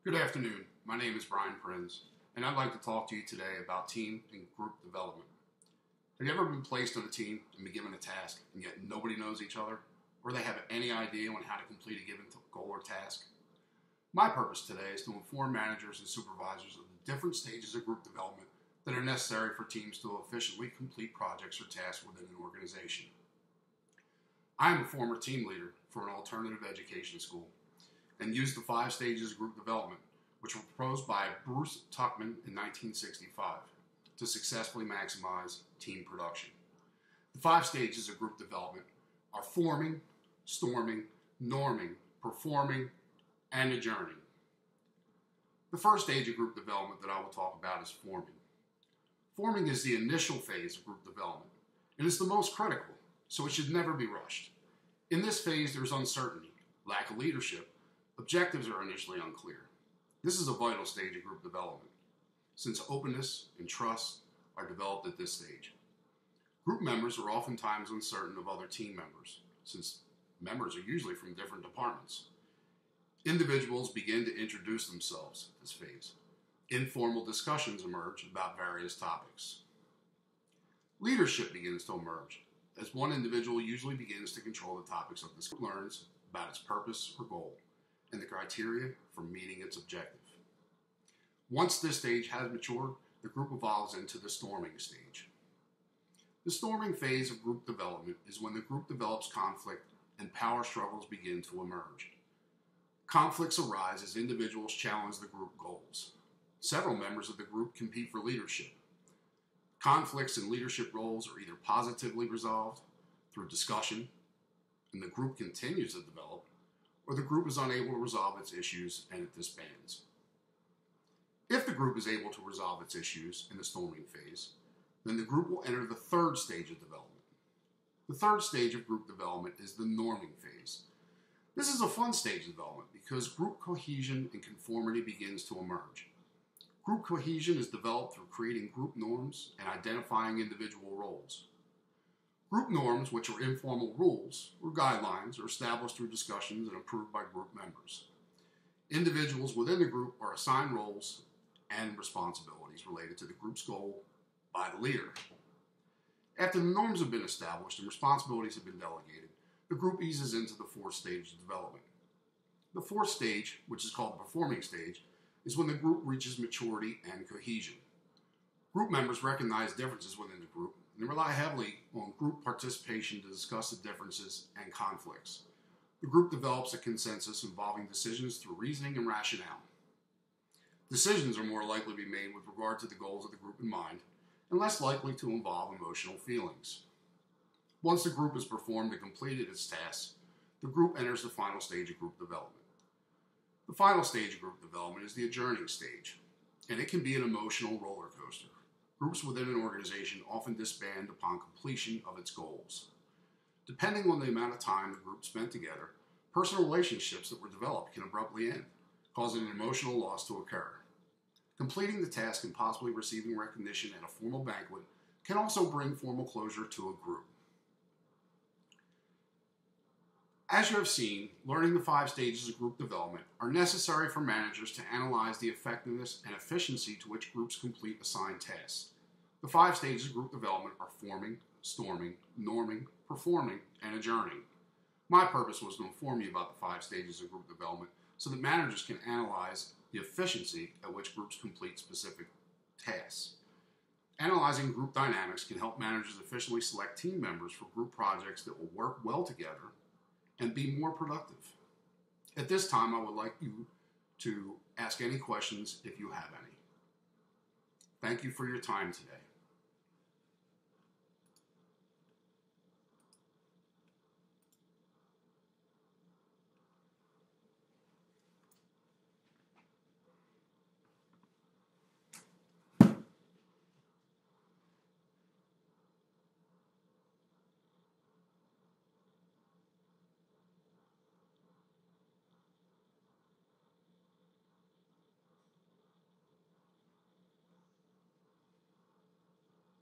Good afternoon. My name is Brian Prinz, and I'd like to talk to you today about team and group development. Have you ever been placed on a team and been given a task, and yet nobody knows each other, or they have any idea on how to complete a given goal or task? My purpose today is to inform managers and supervisors of the different stages of group development that are necessary for teams to efficiently complete projects or tasks within an organization. I am a former team leader for an alternative education school and used the 5 stages of group development, which were proposed by Bruce Tuckman in 1965, to successfully maximize team production. The 5 stages of group development are forming, storming, norming, performing, and adjourning. The first stage of group development that I will talk about is forming. Forming is the initial phase of group development, and it's the most critical, so it should never be rushed. In this phase, there's uncertainty, lack of leadership, objectives are initially unclear. This is a vital stage of group development, since openness and trust are developed at this stage. Group members are oftentimes uncertain of other team members, since members are usually from different departments. Individuals begin to introduce themselves at this phase. Informal discussions emerge about various topics. Leadership begins to emerge, as one individual usually begins to control the topics of this group, learns about its purpose or goal, and the criteria for meeting its objective. Once this stage has matured, the group evolves into the storming stage. The storming phase of group development is when the group develops conflict and power struggles begin to emerge. Conflicts arise as individuals challenge the group goals. Several members of the group compete for leadership. Conflicts in leadership roles are either positively resolved through discussion, and the group continues to develop, or the group is unable to resolve its issues and it disbands. If the group is able to resolve its issues in the storming phase, then the group will enter the third stage of development. The third stage of group development is the norming phase. This is a fun stage of development because group cohesion and conformity begins to emerge. Group cohesion is developed through creating group norms and identifying individual roles. Group norms, which are informal rules or guidelines, are established through discussions and approved by group members. Individuals within the group are assigned roles and responsibilities related to the group's goal by the leader. After the norms have been established and responsibilities have been delegated, the group eases into the 4th stage of development. The 4th stage, which is called the performing stage, is when the group reaches maturity and cohesion. Group members recognize differences within the group and rely heavily on group participation to discuss the differences and conflicts. The group develops a consensus involving decisions through reasoning and rationale. Decisions are more likely to be made with regard to the goals of the group in mind and less likely to involve emotional feelings. Once the group has performed and completed its tasks, the group enters the final stage of group development. The final stage of group development is the adjourning stage, and it can be an emotional roller coaster. Groups within an organization often disband upon completion of its goals. Depending on the amount of time the group spent together, personal relationships that were developed can abruptly end, causing an emotional loss to occur. Completing the task and possibly receiving recognition at a formal banquet can also bring formal closure to a group. As you have seen, learning the 5 stages of group development are necessary for managers to analyze the effectiveness and efficiency to which groups complete assigned tasks. The 5 stages of group development are forming, storming, norming, performing, and adjourning. My purpose was to inform you about the 5 stages of group development so that managers can analyze the efficiency at which groups complete specific tasks. Analyzing group dynamics can help managers efficiently select team members for group projects that will work well together and be more productive. At this time, I would like you to ask any questions if you have any. Thank you for your time today.